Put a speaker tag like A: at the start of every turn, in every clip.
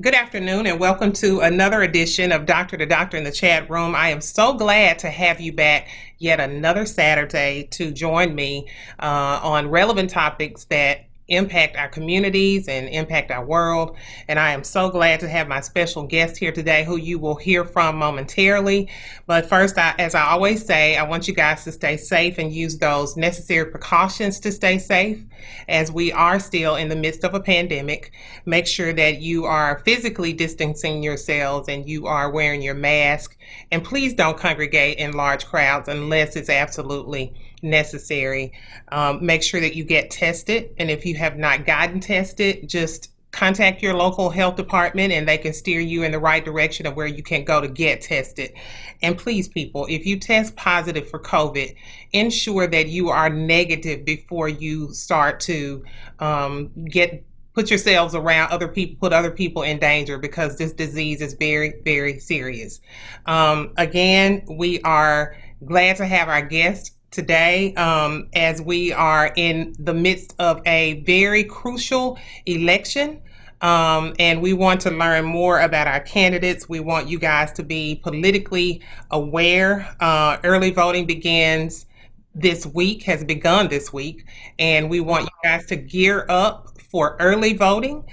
A: Good afternoon, and welcome to another edition of Doctor to Doctor in the Chat Room. I am so glad to have you back yet another Saturday to join me on relevant topics that impact our communities and impact our world. And I am so glad to have my special guest here today, who you will hear from momentarily. But first, as I always say, I want you guys to stay safe and use those necessary precautions to stay safe as we are still in the midst of a pandemic. Make sure that you are physically distancing yourselves and you are wearing your mask. And please don't congregate in large crowds unless it's absolutely necessary. Make sure that you get tested. And if you have not gotten tested, just contact your local health department and they can steer you in the right direction of where you can go to get tested. And please, people, if you test positive for COVID, ensure that you are negative before you start to get put yourselves around other people, put other people in danger, because this disease is very, very serious. Again, we are glad to have our guest today as we are in the midst of a very crucial election. And we want to learn more about our candidates. We want you guys to be politically aware. Early voting has begun this week, and we want you guys to gear up for early voting.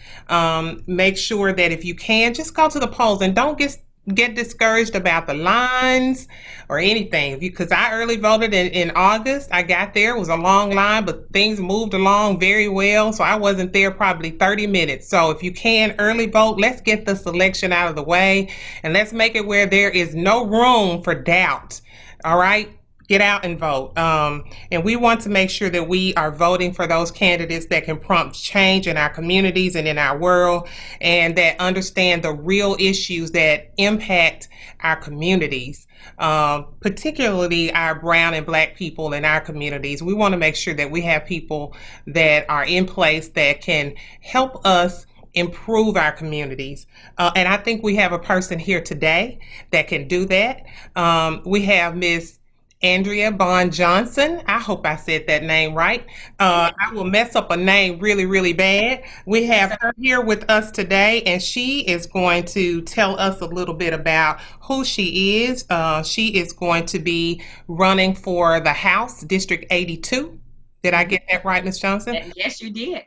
A: Make sure that if you can, just go to the polls and don't get discouraged about the lines or anything, because I early voted in August. I got there, it was a long line, but things moved along very well, so I wasn't there probably 30 minutes. So if you can early vote, let's get this election out of the way, and let's make it where there is no room for doubt. All right, get out and vote. And we want to make sure that we are voting for those candidates that can prompt change in our communities and in our world, and that understand the real issues that impact our communities, particularly our brown and black people in our communities. We want to make sure that we have people that are in place that can help us improve our communities. And I think we have a person here today that can do that. We have Miss Andrea Bond Johnson. I hope I said that name right. I will mess up a name really, really bad. We have her here with us today, and she is going to tell us a little bit about who she is. She is going to be running for the House District 82. Did I get that right, Miss Johnson?
B: Yes, you did.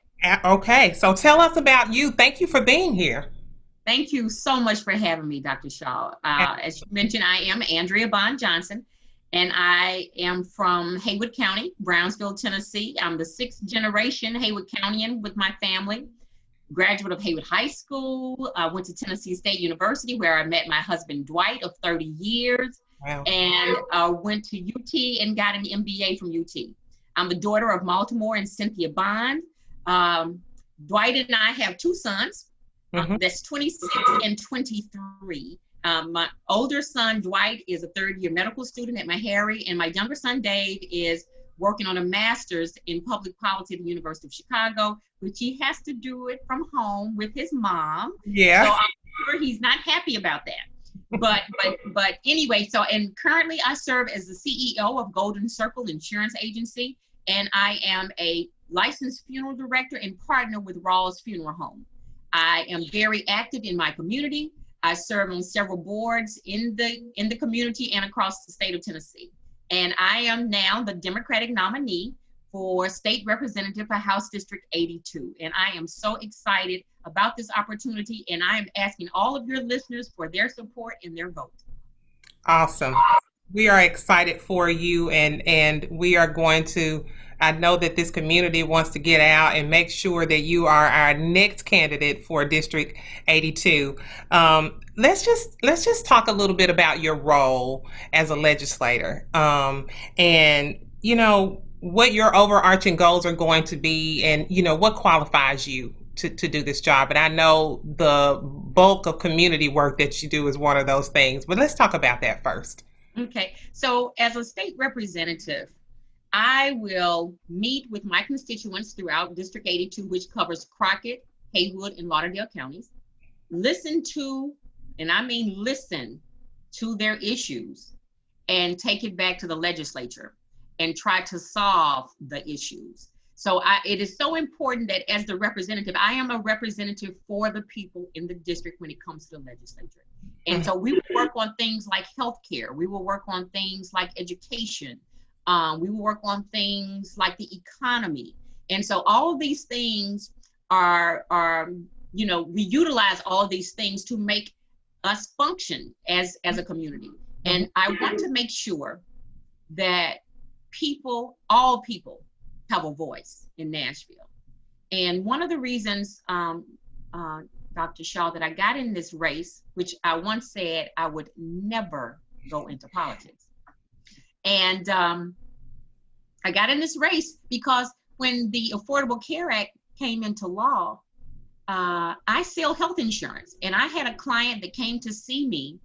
A: Okay, so tell us about you. Thank you for being here.
B: Thank you so much for having me, Dr. Shaw. As you mentioned, I am Andrea Bond Johnson, and I am from Haywood County, Brownsville, Tennessee. I'm the sixth generation Haywood Countyan with my family. Graduate of Haywood High School. I went to Tennessee State University, where I met my husband Dwight of 30 years,
A: Wow.
B: and went to UT and got an MBA from UT. I'm the daughter of Baltimore and Cynthia Bond. Dwight and I have two sons. That's 26 and 23. My older son, Dwight, is a third-year medical student at Meharry, and my younger son, Dave, is working on a master's in public policy at the University of Chicago, which he has to do it from home with his mom.
A: Yeah.
B: So I'm sure he's not happy about that. But anyway, and currently I serve as the CEO of Golden Circle Insurance Agency, and I am a licensed funeral director and partner with Rawls Funeral Home. I am very active in my community. I serve on several boards in the community and across the state of Tennessee. And I am now the Democratic nominee for state representative for House District 82. And I am so excited about this opportunity, and I am asking all of your listeners for their support and their vote.
A: Awesome. We are excited for you, and we are going to, I know that this community wants to get out and make sure that you are our next candidate for District 82. Let's just talk a little bit about your role as a legislator, and what your overarching goals are going to be, and what qualifies you to do this job. And I know the bulk of community work that you do is one of those things, but let's talk about that first.
B: Okay, so as a state representative, I will meet with my constituents throughout District 82, which covers Crockett, Haywood, and Lauderdale counties. Listen to, and I mean listen to their issues, and take it back to the legislature and try to solve the issues. So it is so important that as the representative, I am a representative for the people in the district when it comes to the legislature. And so we will work on things like healthcare. We will work on things like education. We will work on things like the economy. And so all of these things are, we utilize all of these things to make us function as a community. And I want to make sure that all people have a voice in Nashville. And one of the reasons, Dr. Shaw, that I got in this race, which I once said I would never go into politics. And I got in this race because when the Affordable Care Act came into law, I sell health insurance. And I had a client that came to see me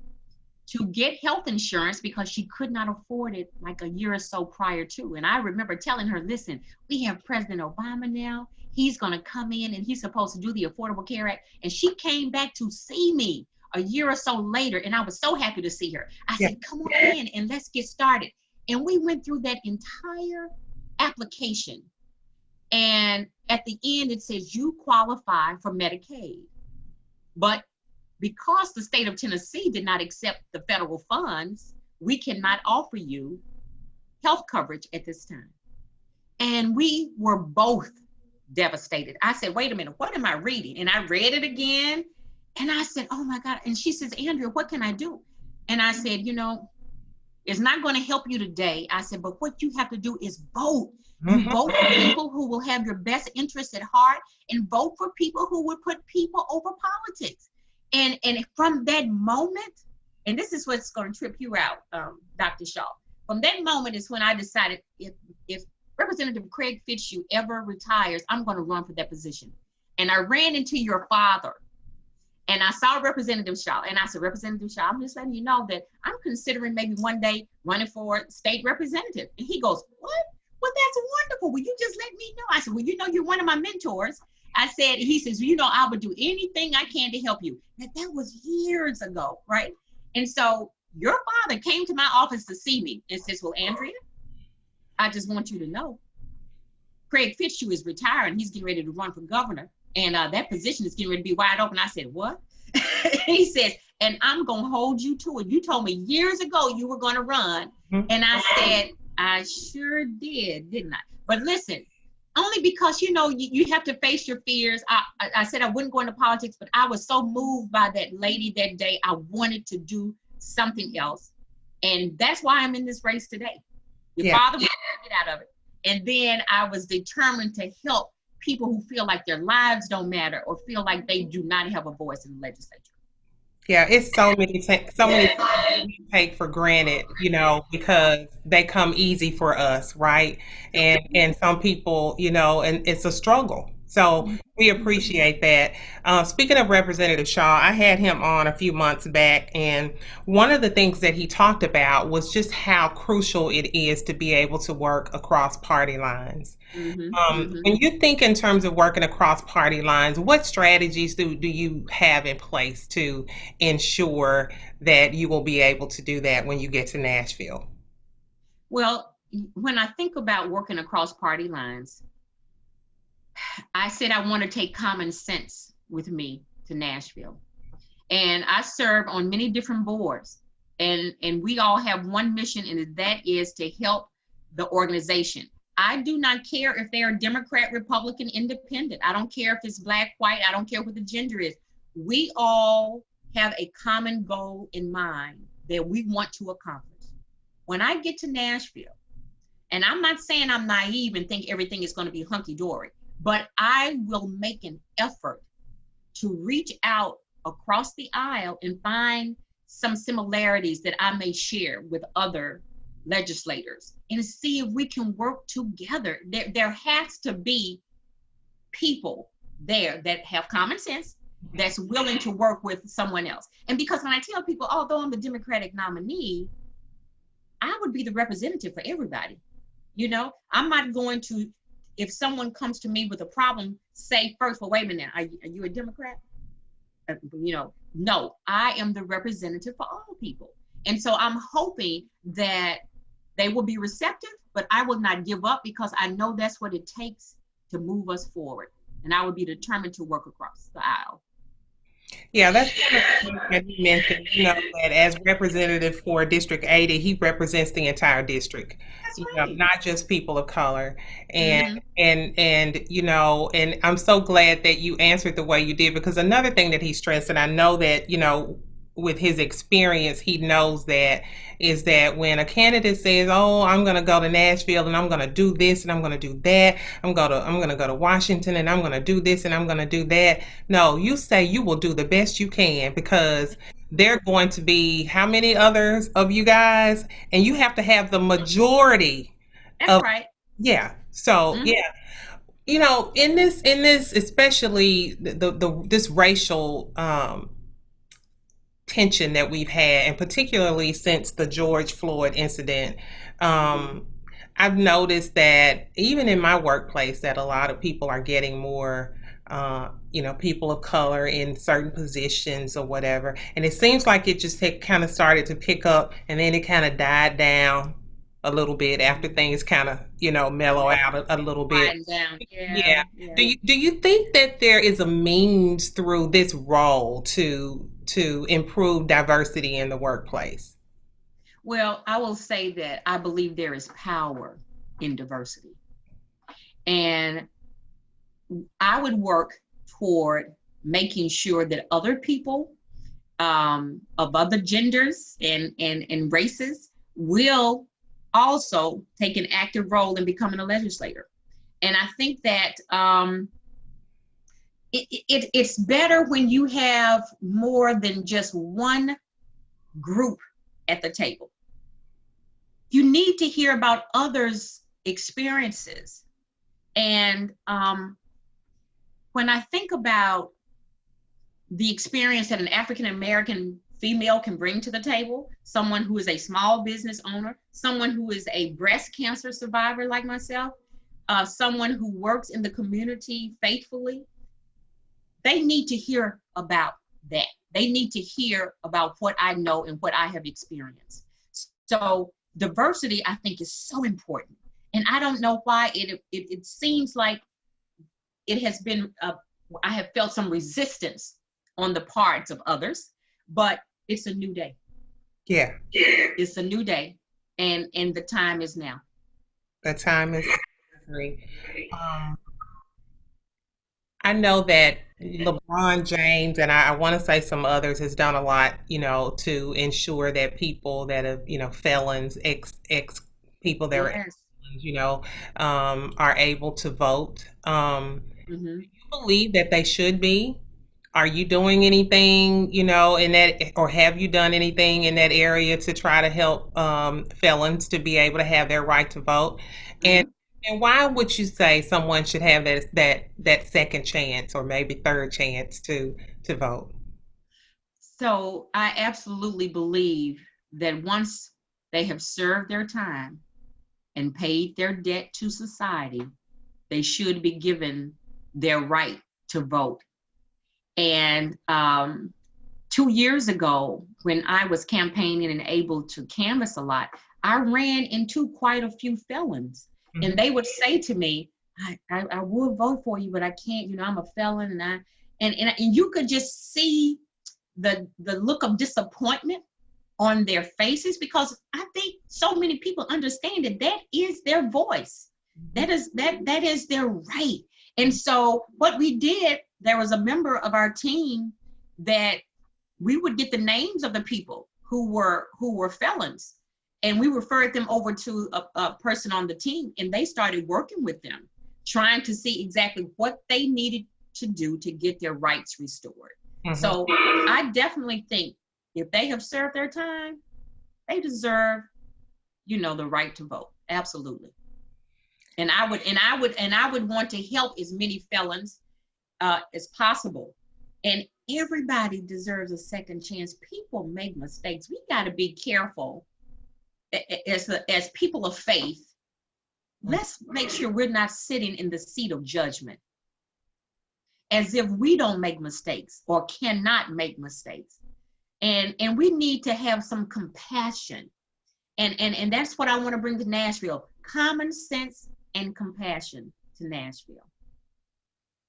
B: to get health insurance because she could not afford it like a year or so prior to. And I remember telling her, listen, we have President Obama now. He's going to come in and he's supposed to do the Affordable Care Act. And she came back to see me a year or so later. And I was so happy to see her. I said, come on in and let's get started. And we went through that entire application. And at the end, it says you qualify for Medicaid. But because the state of Tennessee did not accept the federal funds, we cannot offer you health coverage at this time. And we were both devastated. I said, wait a minute, what am I reading? And I read it again. And I said, oh my God. And she says, Andrea, what can I do? And I said, it's not going to help you today. I said, but what you have to do is vote. You vote for people who will have your best interests at heart, and vote for people who will put people over politics. And from that moment, and this is what's going to trip you out, Dr. Shaw. From that moment is when I decided if Representative Craig Fitzhugh ever retires, I'm going to run for that position. And I ran into your father, and I saw Representative Shaw, and I said, Representative Shaw, I'm just letting you know that I'm considering maybe one day running for state representative. And he goes, what? Well, that's wonderful. Will you just let me know? I said, well, you're one of my mentors. He says, I would do anything I can to help you. Now, that was years ago, right? And so your father came to my office to see me and says, well, Andrea, I just want you to know, Craig Fitzhugh is retiring. He's getting ready to run for governor. And that position is getting ready to be wide open. I said, what? He says, and I'm going to hold you to it. You told me years ago you were going to run. And I said, I sure did, didn't I? But listen, only because, you have to face your fears. I said I wouldn't go into politics, but I was so moved by that lady that day. I wanted to do something else. And that's why I'm in this race today. Your father was trying to get out of it. And then I was determined to help people who feel like their lives don't matter or feel like they do not have a voice in the legislature.
A: Yeah, it's so many things we take for granted, because they come easy for us, right? And some people, and it's a struggle. So we appreciate that. Speaking of Representative Shaw, I had him on a few months back, and one of the things that he talked about was just how crucial it is to be able to work across party lines. When you think in terms of working across party lines, what strategies do you have in place to ensure that you will be able to do that when you get to Nashville?
B: Well, when I think about working across party lines, I said I want to take common sense with me to Nashville. And I serve on many different boards. And we all have one mission, and that is to help the organization. I do not care if they are Democrat, Republican, Independent. I don't care if it's black, white. I don't care what the gender is. We all have a common goal in mind that we want to accomplish. When I get to Nashville, and I'm not saying I'm naive and think everything is going to be hunky-dory, but I will make an effort to reach out across the aisle and find some similarities that I may share with other legislators and see if we can work together. There has to be people there that have common sense, that's willing to work with someone else. And because when I tell people, although I'm the Democratic nominee, I would be the representative for everybody. I'm not going to, if someone comes to me with a problem, say first, well, wait a minute, are you a Democrat? No, I am the representative for all people. And so I'm hoping that they will be receptive, but I will not give up because I know that's what it takes to move us forward. And I would be determined to work across the aisle.
A: Yeah, that's one of the things that he mentioned, that as representative for District 80, he represents the entire district,
B: That's right.
A: not just people of color. And
B: Mm-hmm.
A: and I'm so glad that you answered the way you did, because another thing that he stressed, and I know that, with his experience, he knows that is that when a candidate says, "Oh, I'm going to go to Nashville and I'm going to do this and I'm going to do that. I'm going to go to Washington and I'm going to do this and I'm going to do that." No, you say you will do the best you can, because there are going to be how many others of you guys, and you have to have the majority
B: That's
A: of,
B: right.
A: yeah. So,
B: Mm-hmm.
A: yeah, in this, especially the this racial tension that we've had, and particularly since the George Floyd incident, um, I've noticed that even in my workplace, that a lot of people are getting more, people of color in certain positions or whatever. And it seems like it just had kind of started to pick up, and then it kind of died down a little bit after things kind of, mellow out a little bit.
B: Quieten down. Yeah,
A: Yeah.
B: yeah.
A: Do you think that there is a means through this role to improve diversity in the workplace?
B: Well, I will say that I believe there is power in diversity. And I would work toward making sure that other people of other genders and races will also take an active role in becoming a legislator. And I think that it's better when you have more than just one group at the table. You need to hear about others' experiences. And when I think about the experience that an African American female can bring to the table, someone who is a small business owner, someone who is a breast cancer survivor like myself, someone who works in the community faithfully, they need to hear about that. They need to hear about what I know and what I have experienced. So diversity, I think, is so important. And I don't know why it seems like it has been, I have felt some resistance on the parts of others, but it's a new day.
A: Yeah,
B: It's a new day, and the time is now.
A: the time is necessary. Um, I know that LeBron James, and I want to say some others, has done a lot, to ensure that people that have, felons, ex people that are
B: Yes.
A: felons, are able to vote.
B: Mm-hmm.
A: You believe that they should be? Are you doing anything, in that, or have you done anything in that area to try to help felons to be able to have their right to vote? And
B: Mm-hmm.
A: and why would you say someone should have that second chance, or maybe third chance to vote?
B: So I absolutely believe that once they have served their time and paid their debt to society, they should be given their right to vote. And 2 years ago, when I was campaigning and able to canvass a lot, I ran into quite a few felons. And
A: Mhm.
B: they would say to me, I would vote for you, but I can't, I'm a felon. And you could just see the look of disappointment on their faces, because I think so many people understand that that is their voice. That is their right. And so what we did, there was a member of our team that we would get the names of the people who were felons, and we referred them over to a person on the team, and they started working with them, trying to see exactly what they needed to do to get their rights restored.
A: Mhm.
B: So I definitely think if they have served their time, they deserve, the right to vote. Absolutely. And I would want to help as many felons as possible. And everybody deserves a second chance. People make mistakes. We got to be careful as people of faith. Let's make sure we're not sitting in the seat of judgment as if we don't make mistakes or cannot make mistakes. And we need to have some compassion. And that's what I want to bring to Nashville. Common sense and compassion to Nashville.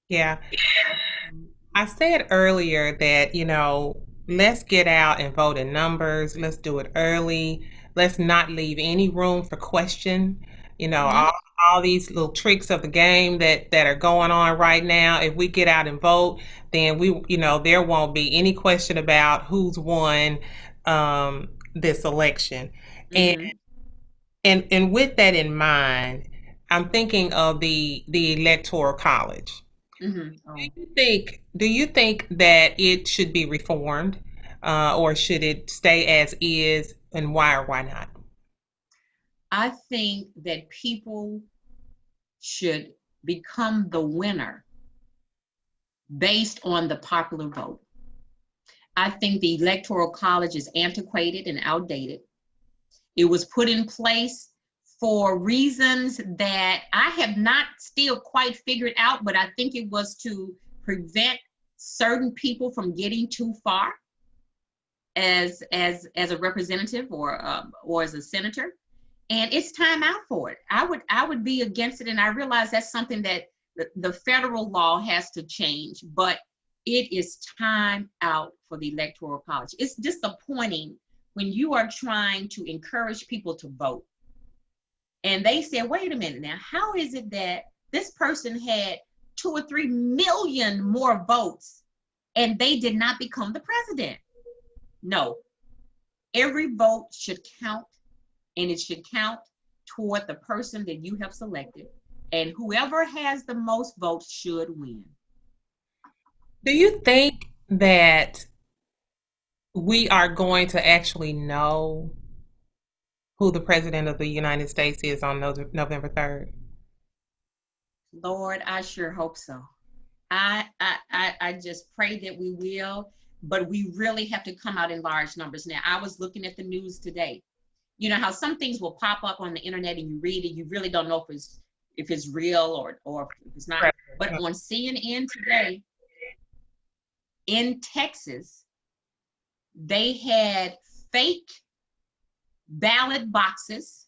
A: Yeah. I said earlier that, let's get out and vote in numbers. Let's do it early. Let's not leave any room for question. You know,
B: Mhm.
A: all these little tricks of the game that are going on right now. If we get out and vote, then there won't be any question about who's won this election. And
B: Mhm.
A: and with that in mind, I'm thinking of the electoral college.
B: Mhm. Oh,
A: Do you think that it should be reformed, or should it stay as is, and why or why not?
B: I think that people should become the winner based on the popular vote. I think the Electoral College is antiquated and outdated. It was put in place for reasons that I have not still quite figured out, but I think it was to prevent certain people from getting too far as a representative or as a senator. And it's time out for it. I would be against it, and I realize that's something that the federal law has to change, but it is time out for the electoral college. It's disappointing when you are trying to encourage people to vote and they say, wait a minute now, how is it that this person had 2 or 3 million more votes and they did not become the president? No, every vote should count, and it should count toward the person that you have selected. And whoever has the most votes should win.
A: Do you think that we are going to actually know who the president of the United States is on November 3rd?
B: Lord, I sure hope so. I just pray that we will, but we really have to come out in large numbers. Now, I was looking at the news today. You know how some things will pop up on the internet and you read it, you really don't know if it's real or if it's not. But on CNN today in Texas, they had fake ballot boxes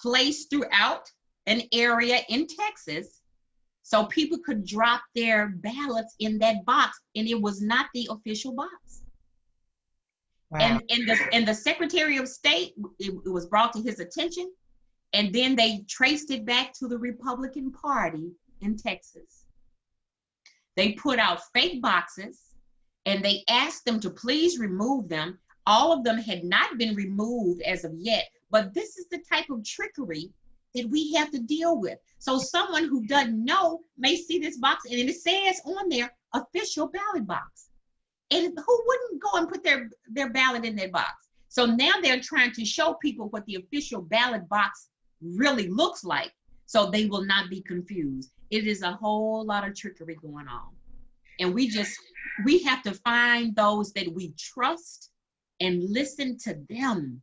B: placed throughout an area in Texas so people could drop their ballots in that box, and it was not the official box.
A: Wow.
B: And the Secretary of State, it was brought to his attention, and then they traced it back to the Republican Party in Texas. They put out fake boxes and they asked them to please remove them. All of them had not been removed as of yet, but this is the type of trickery that we have to deal with. So someone who doesn't know may see this box and it says on there official ballot box. And who wouldn't go and put their ballot in that box? So now they're trying to show people what the official ballot box really looks like so they will not be confused. It is a whole lot of trickery going on. And we have to find those that we trust and listen to them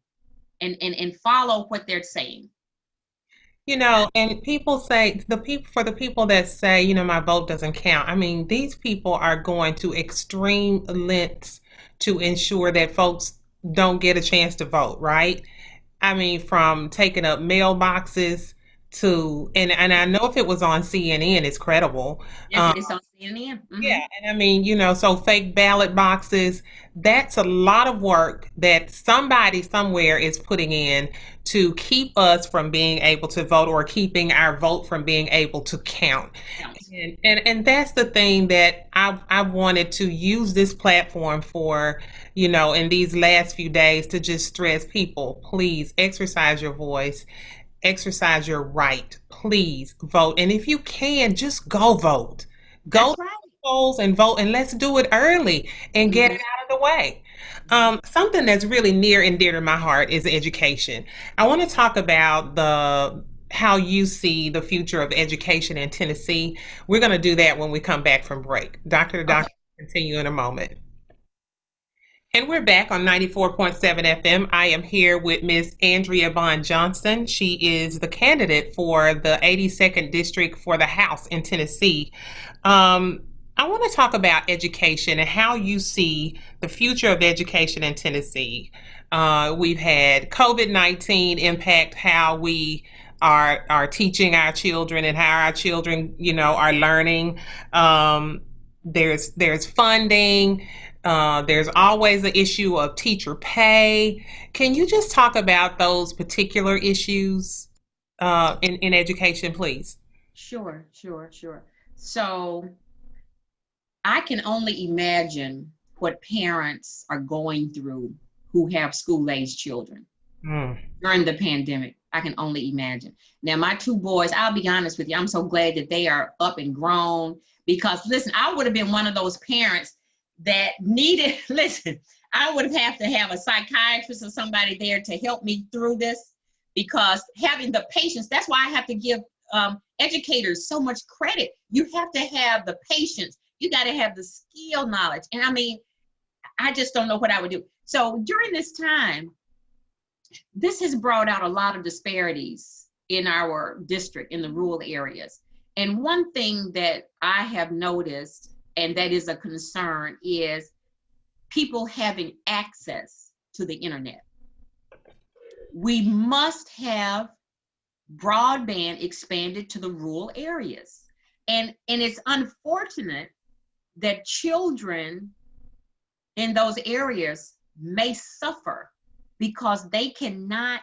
B: and follow what they're saying.
A: And people say the people that say, my vote doesn't count. I mean, these people are going to extreme lengths to ensure that folks don't get a chance to vote, right? I mean, from taking up mailboxes to, and I know if it was on CNN, it's credible.
B: Yes, it's on CNN.
A: Yeah,
B: Mm-hmm.
A: and I mean, so fake ballot boxes, that's a lot of work that somebody somewhere is putting in to keep us from being able to vote, or keeping our vote from being able to count.
B: Counts.
A: And that's the thing that I've wanted to use this platform for, in these last few days, to just stress people, please exercise your voice, exercise your right. Please vote. And if you can, just go vote. Go to
B: That's right.
A: the polls and vote, and let's do it early and get
B: Mm-hmm.
A: it out of the way. Something that's really near and dear to my heart is education. I want to talk about the how you see the future of education in Tennessee. We're going to do that when we come back from break. Doctor to
B: Okay.
A: doctor, continue in a moment. And we're back on 94.7 FM. I am here with Miss Andrea Bond Johnson. She is the candidate for the 82nd District for the House in Tennessee. Um, I want to talk about education and how you see the future of education in Tennessee. We've had COVID-19 impact how we are teaching our children and how our children, are learning. Um, there's funding. There's always the issue of teacher pay. Can you just talk about those particular issues in education, please?
B: Sure, sure, sure. So I can only imagine what parents are going through who have school-aged children
A: Mm.
B: during the pandemic. I can only imagine. Now, my two boys, I'll be honest with you, I'm so glad that they are up and grown because, listen, I would have been one of those parents that needed, listen, I would have to have a psychiatrist or somebody there to help me through this because having the patience, that's why I have to give educators so much credit. You have to have the patience. You got to have the skill knowledge. And I mean, I just don't know what I would do. So during this time, this has brought out a lot of disparities in our district, in the rural areas. And one thing that I have noticed, and that is a concern, is people having access to the internet. We must have broadband expanded to the rural areas. And it's unfortunate that children in those areas may suffer because they cannot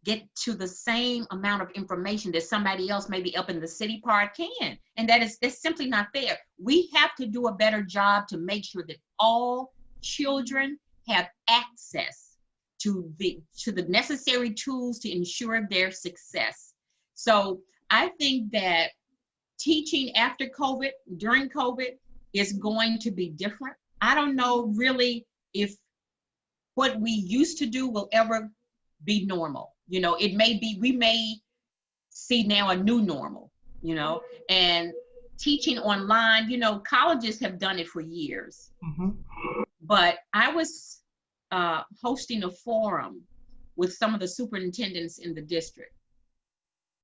B: get to the same amount of information that somebody else maybe up in the city part can. And that's simply not fair. We have to do a better job to make sure that all children have access to the necessary tools to ensure their success. So I think that teaching after COVID, during COVID, is going to be different. I don't know really if what we used to do will ever be normal. It may be, we may see now a new normal, and teaching online, colleges have done it for years.
A: Mm-hmm.
B: But I was hosting a forum with some of the superintendents in the district.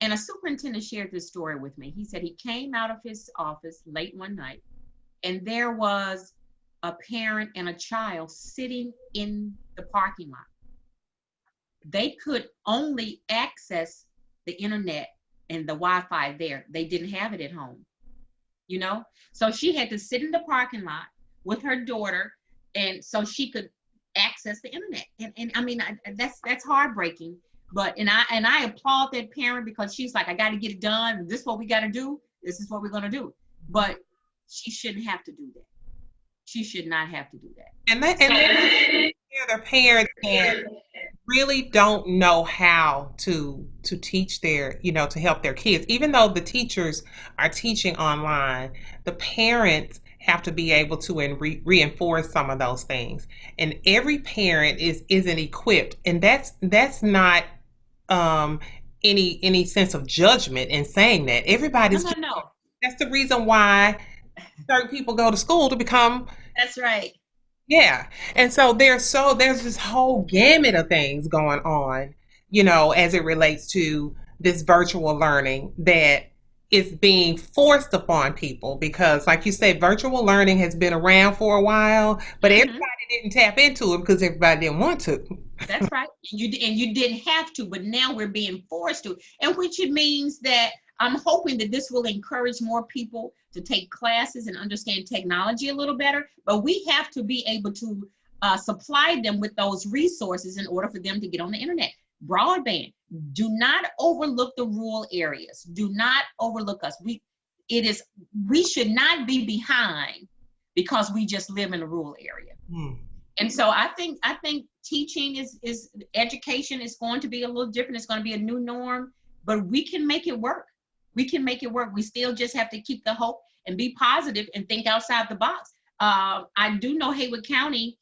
B: And a superintendent shared this story with me. He said he came out of his office late one night, and there was a parent and a child sitting in the parking lot. They could only access the internet and the Wi-Fi there. They didn't have it at home, So she had to sit in the parking lot with her daughter, and so she could access the internet. And I mean, that's heartbreaking. But and I applaud that parent because she's like, I got to get it done. This is what we got to do. This is what we're gonna do. But she shouldn't have to do that. She should not have to do that.
A: The parents can really don't know how to teach their, to help their kids. Even though the teachers are teaching online, the parents have to be able to reinforce some of those things. And every parent isn't equipped, and that's not um, any sense of judgment in saying that.
B: No,
A: Everybody's
B: no,
A: just,
B: no.
A: that's the reason why certain people go to school to become.
B: That's right.
A: Yeah. And so there's this whole gamut of things going on, as it relates to this virtual learning that is being forced upon people because like you said, virtual learning has been around for a while, but everybody
B: Mm-hmm.
A: didn't tap into it because everybody didn't want to.
B: That's right. You didn't have to, but now we're being forced to, and which it means that I'm hoping that this will encourage more people to take classes and understand technology a little better. But we have to be able to supply them with those resources in order for them to get on the internet. Broadband. Do not overlook the rural areas. Do not overlook us. We should not be behind because we just live in a rural area.
A: Hmm.
B: And so I think teaching is education is going to be a little different. It's going to be a new norm, but we can make it work. We can make it work. We still just have to keep the hope and be positive and think outside the box. I do know Haywood County.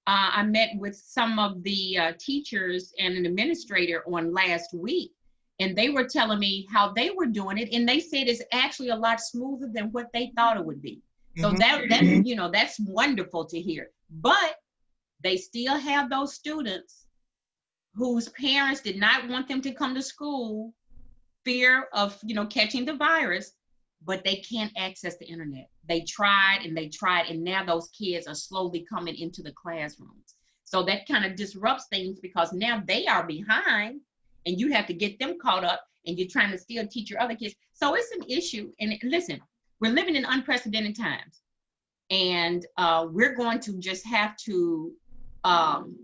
B: I met with some of the teachers and an administrator on last week, and they were telling me how they were doing it, and they said it's actually a lot smoother than what they thought it would be. So
A: Mm-hmm.
B: that's wonderful to hear. But they still have those students whose parents did not want them to come to school, fear of catching the virus, but they can't access the internet. They tried and they tried, and now those kids are slowly coming into the classrooms. So that kind of disrupts things because now they are behind, and you have to get them caught up, and you're trying to still teach your other kids. So it's an issue. And listen, we're living in unprecedented times, and we're going to just have to, um,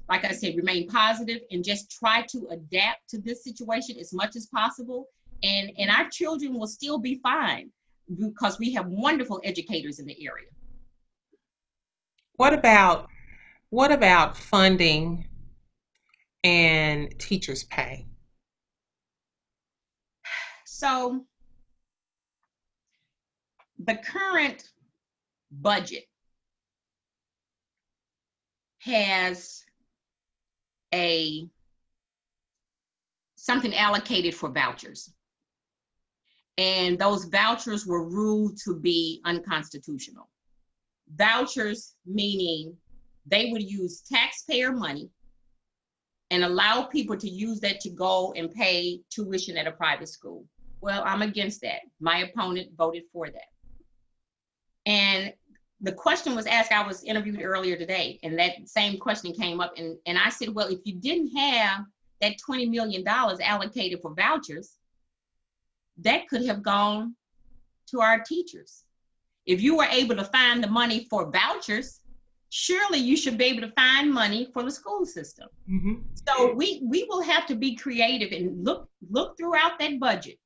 B: like I said, remain positive and just try to adapt to this situation as much as possible. And our children will still be fine because we have wonderful educators in the area.
A: What about funding and teachers' pay?
B: So the current budget has a something allocated for vouchers, and those vouchers were ruled to be unconstitutional. Vouchers meaning they would use taxpayer money and allow people to use that to go and pay tuition at a private school. Well, I'm against that. My opponent voted for that. And the question was asked, I was interviewed earlier today, and that same question came up. And I said, well, if you didn't have that $20 million allocated for vouchers, that could have gone to our teachers. If you were able to find the money for vouchers, surely you should be able to find money for the school system. Mm-hmm. So we will have to be creative and look throughout that budget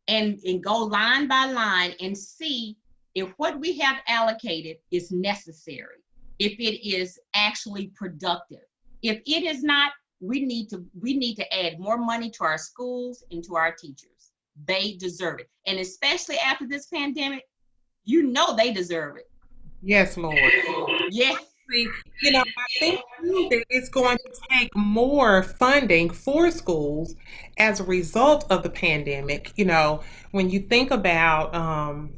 B: and go line by line and see if what we have allocated is necessary, if it is actually productive. If it is not, we need to add more money to our schools and to our teachers. They deserve it. And especially after this pandemic, you know they deserve it.
A: Yes, Lord.
B: Yes.
A: I think that it's going to take more funding for schools as a result of the pandemic. When you think about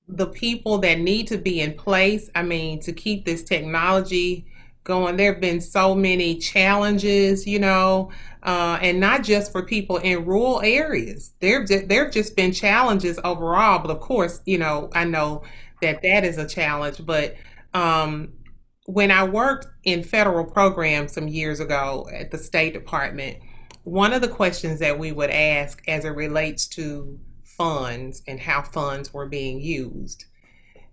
A: the people that need to be in place, I mean, to keep this technology going, there have been so many challenges, and not just for people in rural areas. There have just been challenges overall, but of course, I know that is a challenge. But when I worked in federal programs some years ago at the State Department, one of the questions that we would ask as it relates to funds and how funds were being used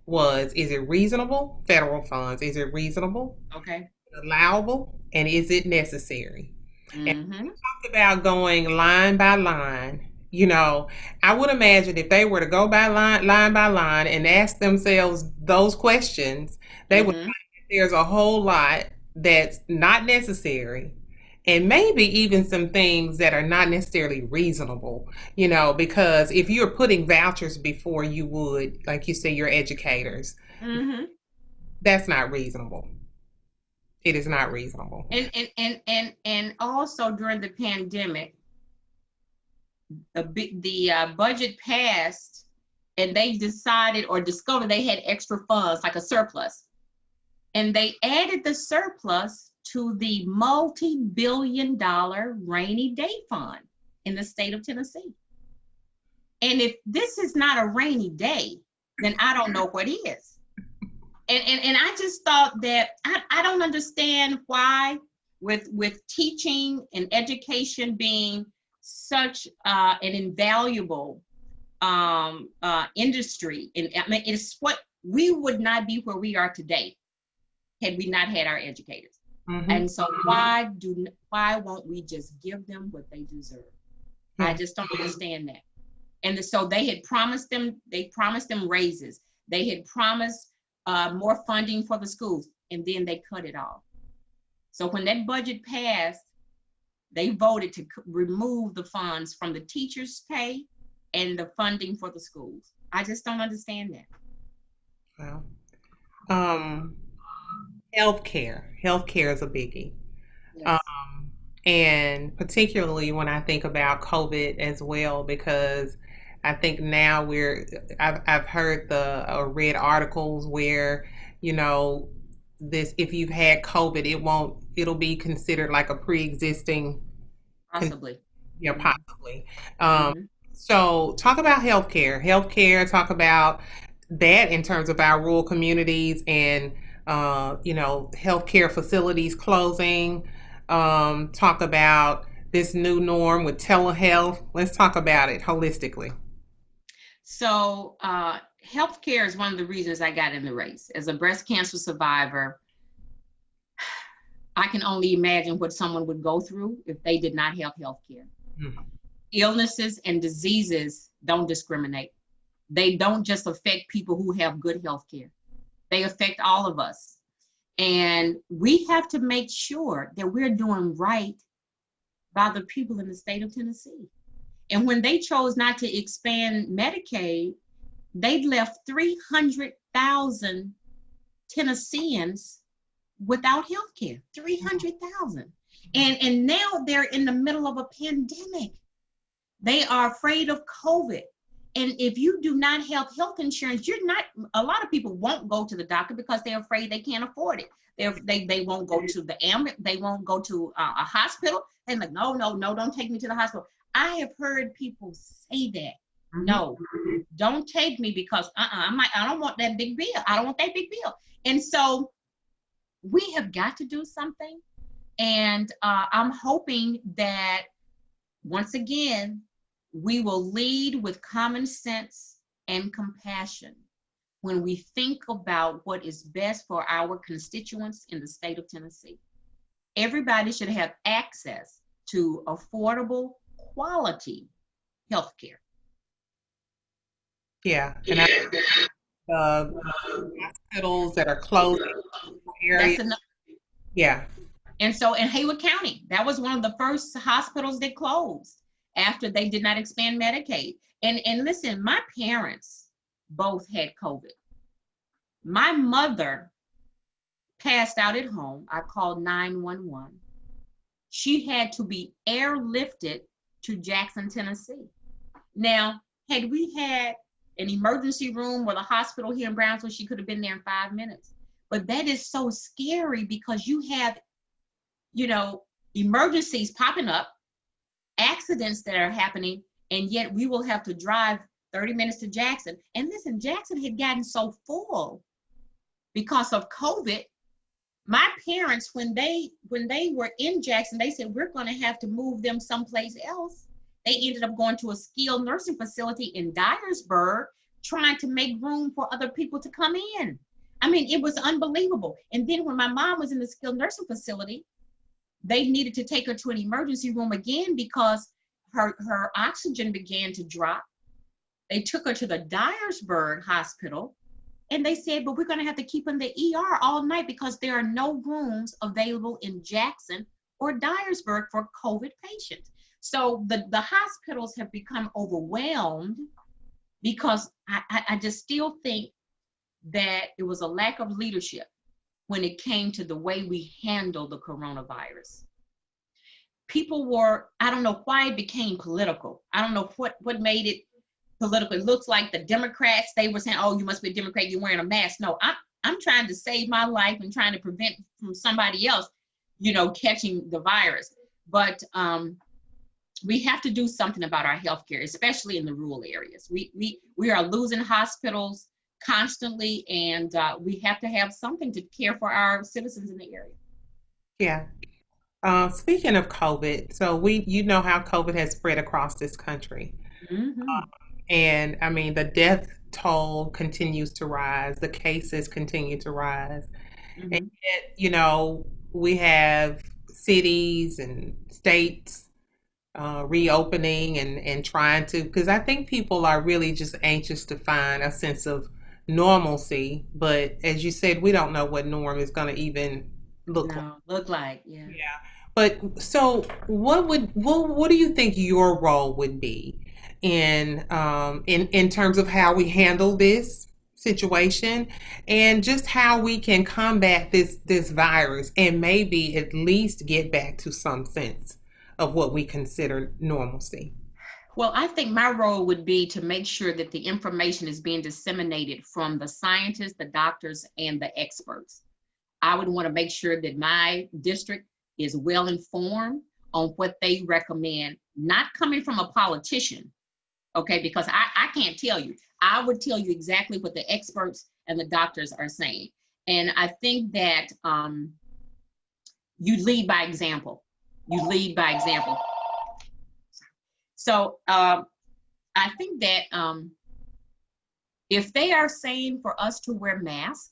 A: was, is it reasonable? Federal funds, is it reasonable?
B: Okay.
A: Allowable? And is it necessary? Mm-hmm. And we talked about going line by line. I would imagine if they were to go by line by line and ask themselves those questions, they would find that there's a whole lot that's not necessary, and maybe even some things that are not necessarily reasonable, because if you're putting vouchers before you would, like you say, your educators, that's not reasonable. It is not reasonable.
B: And also during the pandemic, the budget passed, and they decided or discovered they had extra funds, like a surplus, and they added the surplus to the multi-billion-dollar rainy day fund in the state of Tennessee. And if this is not a rainy day, then I don't know what is. And I just thought that I don't understand why, with teaching and education being such an invaluable industry, and I mean, it's what we would not be where we are today had we not had our educators. And so why won't we just give them what they deserve? I just don't understand that. And so they promised them raises. They had promised more funding for the schools, and then they cut it off. So when that budget passed, they voted to remove the funds from the teachers' pay and the funding for the schools. I just don't understand that.
A: Wow. Healthcare is a biggie.
B: Yes.
A: And particularly when I think about COVID as well, because I think now I've heard or read articles where, this, if you've had COVID, it'll be considered like a pre-existing.
B: Possibly.
A: Possibly. So talk about healthcare, talk about that in terms of our rural communities and, healthcare facilities closing. Talk about this new norm with telehealth? Let's talk about it holistically.
B: So, healthcare is one of the reasons I got in the race. As a breast cancer survivor, I can only imagine what someone would go through if they did not have healthcare.
A: Mhm.
B: Illnesses and diseases don't discriminate. They don't just affect people who have good healthcare. They affect all of us. And we have to make sure that we're doing right by the people in the state of Tennessee. And when they chose not to expand Medicaid, they left 300,000 Tennesseans without health care. 300,000. And now they're in the middle of a pandemic. They are afraid of COVID. And if you do not have health insurance, a lot of people won't go to the doctor because they're afraid they can't afford it. They won't go to the ambulance, they won't go to a hospital. They're like, no, no, no, don't take me to the hospital. I have heard people say that. No, don't take me because I don't want that big bill. I don't want that big bill. And so we have got to do something. And I'm hoping that once again, we will lead with common sense and compassion when we think about what is best for our constituents in the state of Tennessee. Everybody should have access to affordable, quality health care.
A: Yeah, and hospitals that are closing
B: That's
A: areas.
B: enough.
A: Yeah,
B: And so in Haywood County, that was one of the first hospitals that closed after they did not expand Medicaid. And listen, my parents both had COVID. My mother passed out at home. I called 911. She had to be airlifted to Jackson, Tennessee. Now, had we had an emergency room or the hospital here in Brownsville, she could have been there in 5 minutes. But that is so scary because you have, emergencies popping up, accidents that are happening, and yet we will have to drive 30 minutes to Jackson. And listen, Jackson had gotten so full because of COVID. My parents, when they were in Jackson, they said, we're going to have to move them someplace else. They ended up going to a skilled nursing facility in Dyersburg, trying to make room for other people to come in. I mean, it was unbelievable. And then when my mom was in the skilled nursing facility, they needed to take her to an emergency room again because her oxygen began to drop. They took her to the Dyersburg hospital, and they said, but we're going to have to keep her in the ER all night because there are no rooms available in Jackson or Dyersburg for COVID patients. So the hospitals have become overwhelmed because I just still think that it was a lack of leadership when it came to the way we handle the coronavirus. People were, I don't know why it became political. I don't know what made it political. It looks like the Democrats, they were saying, oh, you must be a Democrat, you're wearing a mask. No, I'm trying to save my life and trying to prevent from somebody else, catching the virus. But we have to do something about our healthcare, especially in the rural areas. We are losing hospitals constantly, and we have to have something to care for our citizens in the area.
A: yeah. Speaking of COVID, so you know how COVID has spread across this country.
B: Mm-hmm.
A: And I mean, the death toll continues to rise, the cases continue to rise. And
B: Mm-hmm.
A: yet, we have cities and states reopening and trying to, because I think people are really just anxious to find a sense of normalcy. But as you said, we don't know what norm is going to even look like.
B: No, look like, yeah.
A: Yeah. But so what do you think your role would be in terms of how we handle this situation and just how we can combat this virus and maybe at least get back to some sense of what we consider normalcy?
B: Well, I think my role would be to make sure that the information is being disseminated from the scientists, the doctors, and the experts. I would want to make sure that my district is well informed on what they recommend, not coming from a politician, okay? Because I can't tell you. I would tell you exactly what the experts and the doctors are saying. And I think that you lead by example. You lead by example. So I think that if they are saying for us to wear masks,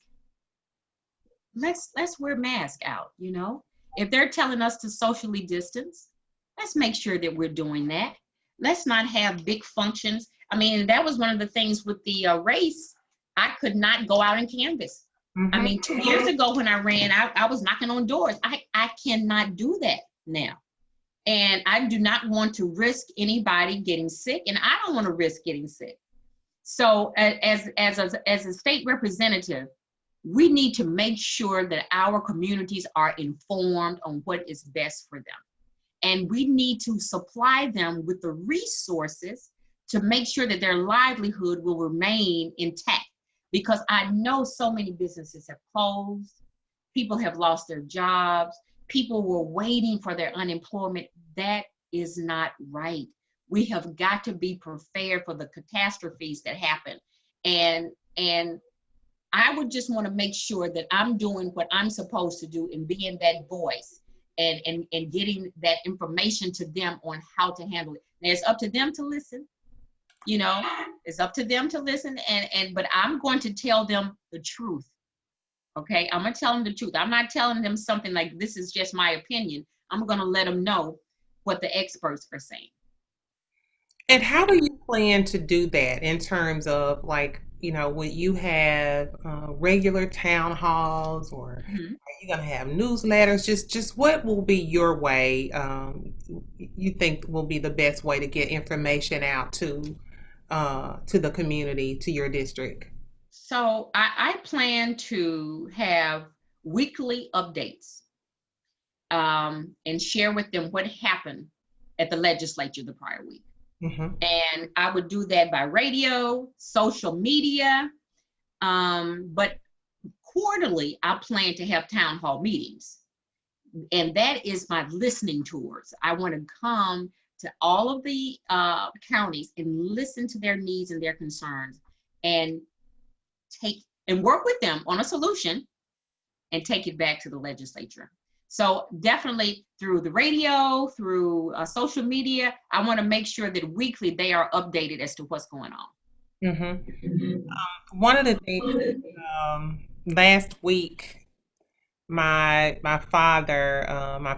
B: let's wear masks out, you know. If they're telling us to socially distance, let's make sure that we're doing that. Let's not have big functions. I mean, that was one of the things with the race. I could not go out and canvas. I
A: Hmm.
B: mean, 2 years ago when I ran, I was knocking on doors. I cannot do that now. And I do not want to risk anybody getting sick, and I don't want to risk getting sick. So as a state representative, we need to make sure that our communities are informed on what is best for them. And we need to supply them with the resources to make sure that their livelihood will remain intact. Because I know so many businesses have closed, people have lost their jobs, people were waiting for their unemployment. That is not right. We have got to be prepared for the catastrophes that happen. And I would just want to make sure that I'm doing what I'm supposed to do and being that voice and getting that information to them on how to handle it. Now it's up to them to listen, you know, it's up to them to listen and but I'm going to tell them the truth. Okay, I'm gonna tell them the truth. I'm not telling them something like this is just my opinion. I'm gonna let them know what the experts are saying.
A: And how do you plan to do that in terms of like, will you have regular town halls or
B: Mhm.
A: are you going to have newsletters? Just what will be your way, you think will be the best way to get information out to the community, to your district?
B: So I plan to have weekly updates and share with them what happened at the legislature the prior week.
A: Hmm.
B: And I would do that by radio, social media, but quarterly, I plan to have town hall meetings. And that is my listening tours. I want to come to all of the counties and listen to their needs and their concerns and take and work with them on a solution and take it back to the legislature. So definitely through the radio, through social media, I want to make sure that weekly they are updated as to what's going on.
A: Hmm. One of the things, last week, my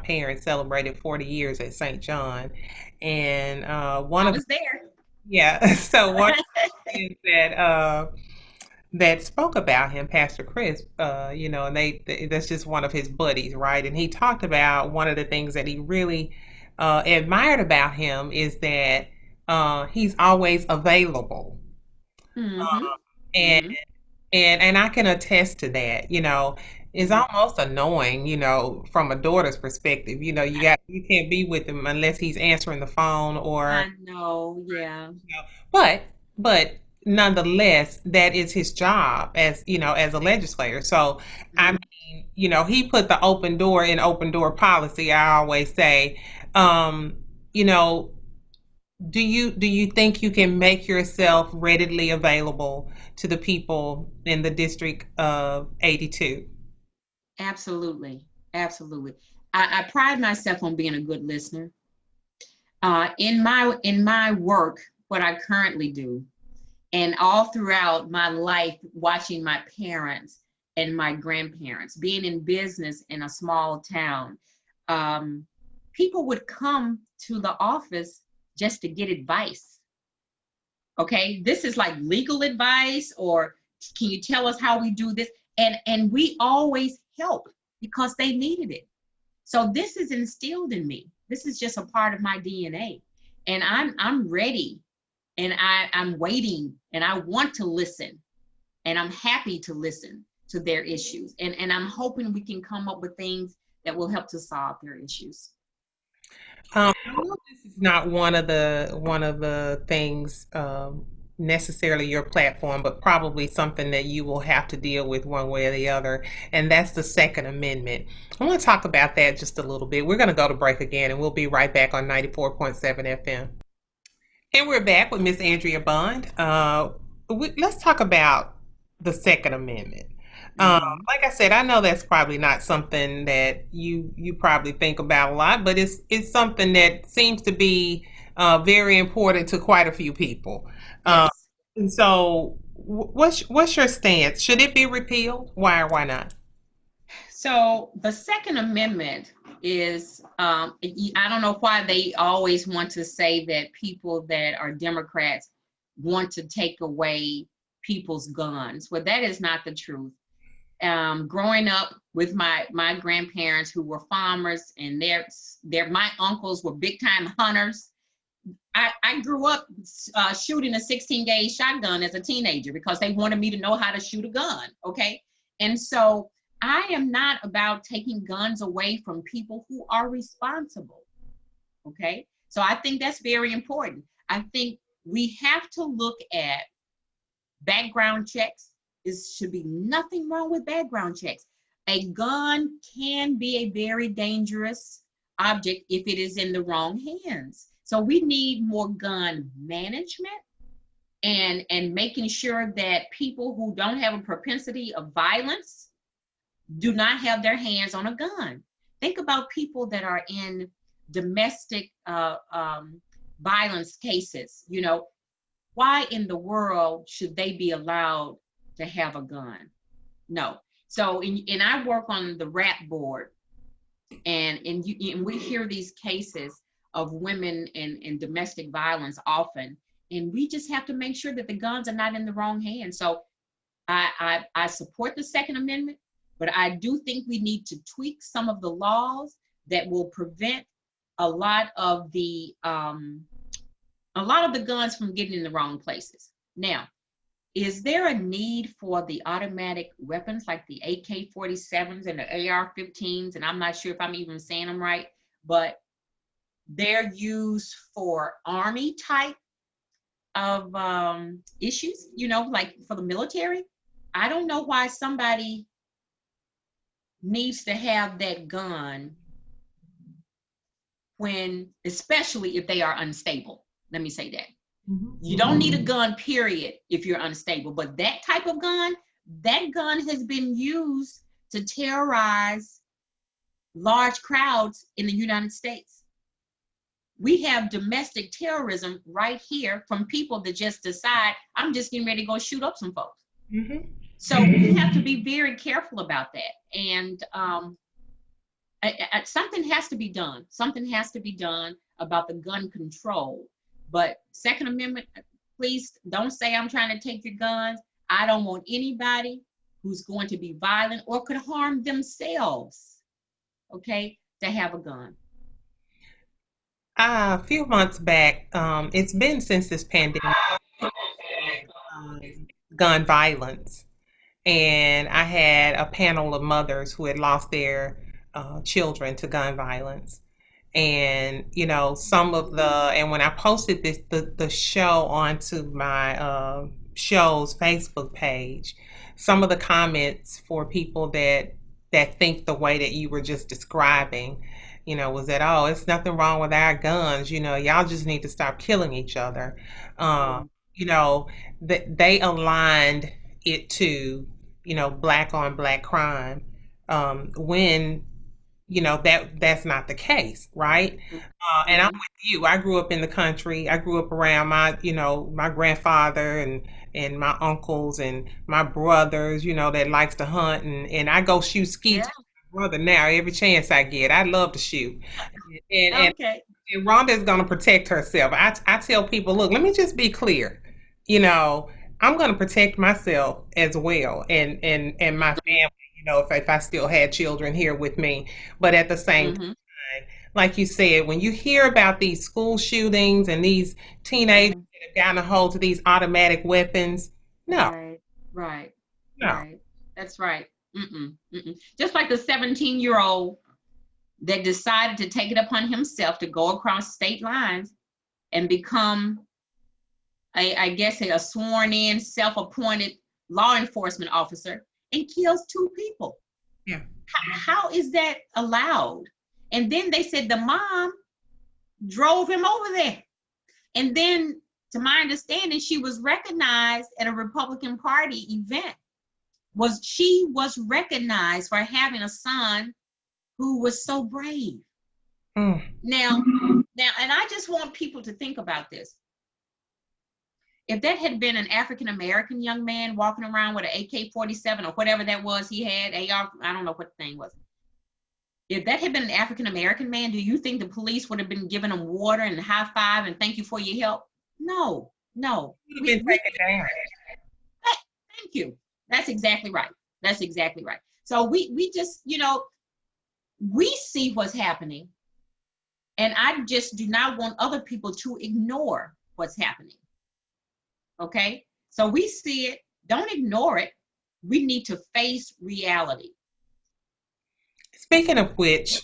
A: parents celebrated 40 years at St. John, and one
B: I
A: of the
B: was there.
A: yeah, so one of the things that spoke about him, Pastor Chris, and that's just one of his buddies, right? And he talked about one of the things that he really admired about him is that he's always available,
B: Mm-hmm.
A: and
B: Mm-hmm.
A: and I can attest to that. It's
B: Mm-hmm.
A: almost annoying, from a daughter's perspective. You can't be with him unless he's answering the phone or
B: I know, yeah.
A: but but nonetheless, that is his job as a legislator. So I
B: Mm-hmm.
A: mean, he put the open door in open door policy. I always say, um, you know, do you think you can make yourself readily available to the people in the district of 82?
B: Absolutely. Absolutely. I pride myself on being a good listener. In my work, what I currently do, and all throughout my life, watching my parents and my grandparents, being in business in a small town, um, people would come to the office just to get advice. Okay, this is like legal advice, or can you tell us how we do this? And we always help because they needed it. So this is instilled in me. This is just a part of my DNA, and I'm ready, and I'm waiting, and I want to listen, and I'm happy to listen to their issues, and I'm hoping we can come up with things that will help to solve their issues.
A: I know this is not one of the things, necessarily your platform, but probably something that you will have to deal with one way or the other, and that's the Second Amendment. I want to talk about that just a little bit. We're going to go to break again, and we'll be right back on 94.7 FM. And we're back with Miss Andrea Bond. Let's talk about the Second Amendment.
B: Mm-hmm.
A: Like I said, I know that's probably not something that you probably think about a lot, but it's something that seems to be very important to quite a few people. Uh,
B: Yes.
A: and so, what's your stance? Should it be repealed? Why or why not?
B: So the Second Amendment is, I don't know why they always want to say that people that are Democrats want to take away people's guns. Well, that is not the truth. Growing up with my grandparents who were farmers, and their my uncles were big time hunters. I grew up shooting a 16 gauge shotgun as a teenager because they wanted me to know how to shoot a gun. Okay. And so I am not about taking guns away from people who are responsible. Okay. So I think that's very important. I think we have to look at background checks. There should be nothing wrong with background checks. A gun can be a very dangerous object if it is in the wrong hands. So we need more gun management and making sure that people who don't have a propensity of violence do not have their hands on a gun. Think about people that are in domestic violence cases. Why in the world should they be allowed to have a gun? No. So, and I work on the RAP board, and we hear these cases of women in domestic violence often, and we just have to make sure that the guns are not in the wrong hands. So, I support the Second Amendment, but I do think we need to tweak some of the laws that will prevent a lot of the guns from getting in the wrong places. Now, is there a need for the automatic weapons like the AK-47s and the AR-15s? And I'm not sure if I'm even saying them right, but they're used for Army type of issues, like for the military. I don't know why somebody needs to have that gun especially if they are unstable. Let me say that. You don't need a gun, period, if you're unstable. But that type of gun, that gun has been used to terrorize large crowds in the United States. We have domestic terrorism right here from people that just decide, I'm just getting ready to go shoot up some folks. Mm-hmm. So we have to be very careful about that. And something has to be done. Something has to be done about the gun control. But Second Amendment, please don't say I'm trying to take your guns. I don't want anybody who's going to be violent or could harm themselves, okay, to have a gun.
A: A few months back, it's been since this pandemic, um, gun violence. And I had a panel of mothers who had lost their children to gun violence. And and when I posted the show onto my show's Facebook page, some of the comments for people that think the way that you were just describing, was that, oh, it's nothing wrong with our guns, y'all just need to stop killing each other. You know that they aligned it to black on black crime, when that's not the case, right? And I'm with you. I grew up in the country. I grew up around my grandfather and my uncles and my brothers, that likes to hunt, and I go shoot skeets with my brother now every chance I get. I love to shoot, and
B: Okay.
A: and Rhonda is going to protect herself. I tell people, look, let me just be clear. You know, I'm going to protect myself as well, and my family. If I still had children here with me, but at the same time, like you said, when you hear about these school shootings and these teenagers that have gotten a hold to these automatic weapons, no,
B: Right, right,
A: no,
B: right. That's right. Just like the 17-year-old that decided to take it upon himself to go across state lines and become, I guess, a sworn in, self-appointed law enforcement officer and kills 2 people.
A: yeah,
B: How is that allowed? And then they said the mom drove him over there. And then, to my understanding, she was recognized at a Republican Party event. She was recognized for having a son who was so brave.
A: Mm.
B: Now, and I just want people to think about this. If that had been an African American young man walking around with an AK-47 or whatever that was he had, AR, I don't know what the thing was. If that had been an African American man, do you think the police would have been giving him water and high five and thank you for your help? No, no.
A: Could have been
B: We
A: taken down.
B: thank you. That's exactly right. That's exactly right. So we just, we see what's happening, and I just do not want other people to ignore what's happening. Okay? So we see it, don't ignore it. We need to face reality.
A: Speaking of which,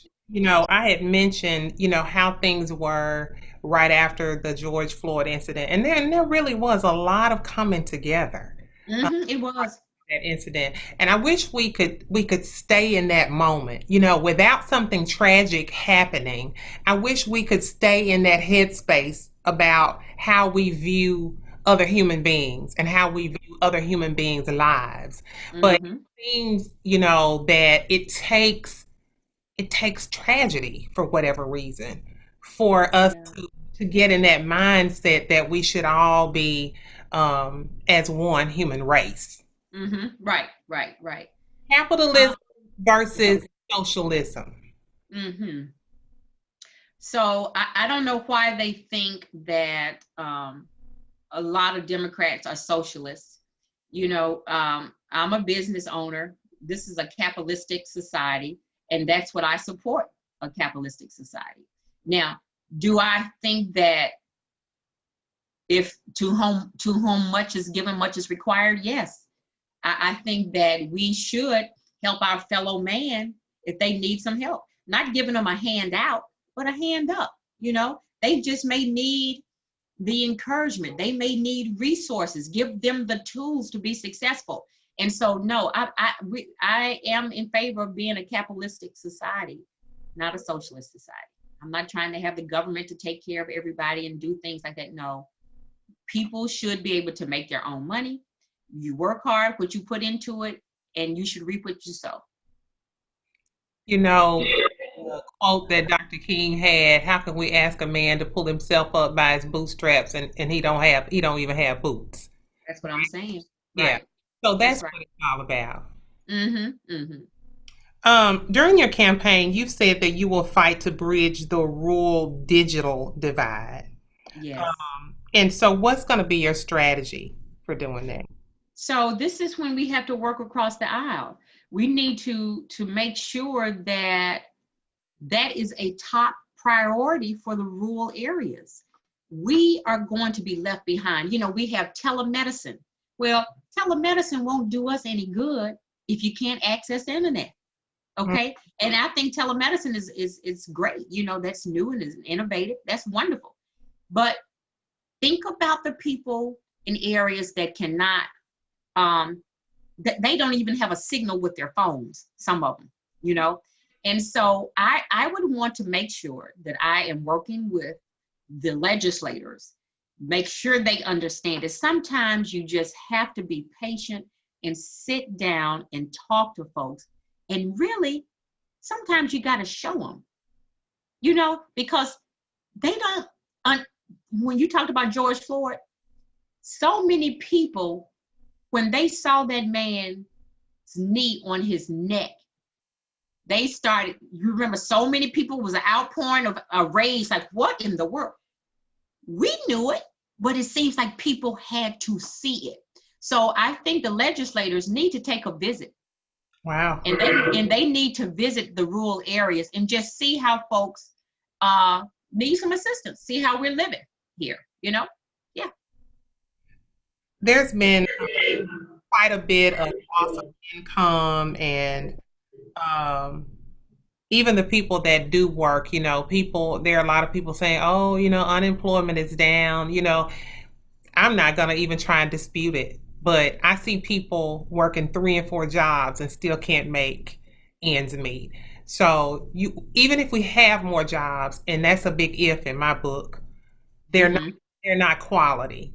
A: I had mentioned, how things were right after the George Floyd incident, and there really was a lot of coming together.
B: It was.
A: That incident, and I wish we could stay in that moment, without something tragic happening. I wish we could stay in that headspace about how we view other human beings and how we view other human beings lives. But it
B: Mm-hmm.
A: seems, that it takes tragedy for whatever reason for us
B: Yeah.
A: to get in that mindset that we should all be, as one human race.
B: Mm-hmm. Right, right, right.
A: Capitalism
B: Um, yeah.
A: versus socialism.
B: Mm-hmm. So I don't know why they think that a lot of Democrats are socialists. I'm a business owner. This is a capitalistic society, and that's what I support, a capitalistic society. Now, do I think that if to whom much is given, much is required? Yes. I think that we should help our fellow man if they need some help. Not giving them a hand out, but a hand up. They just may need the encouragement. They may need resources. Give them the tools to be successful. And so, no, I am in favor of being a capitalistic society, not a socialist society. I'm not trying to have the government to take care of everybody and do things like that. No, people should be able to make their own money. You work hard, what you put into it, and you should reap what you sow.
A: You know, the quote that Dr. King had, how can we ask a man to pull himself up by his bootstraps and he don't even have boots.
B: That's what I'm saying.
A: Yeah.
B: Right.
A: So
B: That's
A: that's
B: right.
A: what it's all about.
B: Mm-hmm. Mm-hmm.
A: During your campaign, you've said that you will fight to bridge the rural digital divide.
B: Yes.
A: And so what's going to be your strategy for doing that?
B: So this is when we have to work across the aisle. We need to make sure that that is a top priority for the rural areas. We are going to be left behind. We have telemedicine. Well, telemedicine won't do us any good if you can't access the internet. Okay. And I think telemedicine is great. That's new and is innovative. That's wonderful. But think about the people in areas that cannot, um, they don't even have a signal with their phones, some of them, you know. And so I would want to make sure that I am working with the legislators, make sure they understand it. Sometimes you just have to be patient and sit down and talk to folks. And really, sometimes you got to show them, because they don't, when you talked about George Floyd, so many people, when they saw that man's knee on his neck, they started, you remember, so many people, was an outpouring of a rage, like, what in the world? We knew it, but it seems like people had to see it. So I think the legislators need to take a visit,
A: Wow.
B: and they need to visit the rural areas and just see how folks uh, need some assistance, see how we're living here, Yeah.
A: There's been quite a bit of loss of income and, um, even the people that do work, there are a lot of people saying, oh, unemployment is down. I'm not going to even try and dispute it, but I see people working 3 and 4 jobs and still can't make ends meet. So even if we have more jobs, and that's a big if in my book, they're not
B: Mm-hmm.
A: they're not quality.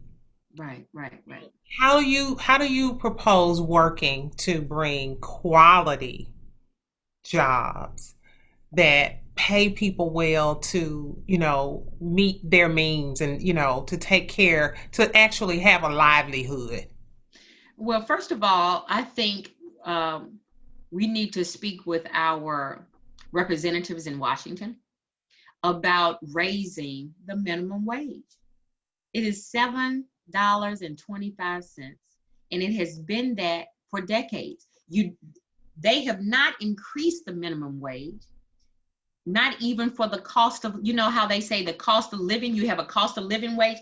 B: Right, right, right.
A: How do you propose working to bring quality jobs that pay people well to, meet their means and, to take care, to actually have a livelihood?
B: Well, first of all, I think um, we need to speak with our representatives in Washington about raising the minimum wage. It is $7.25, and it has been that for decades. They have not increased the minimum wage, not even for the cost of, how they say the cost of living, you have a cost of living wage.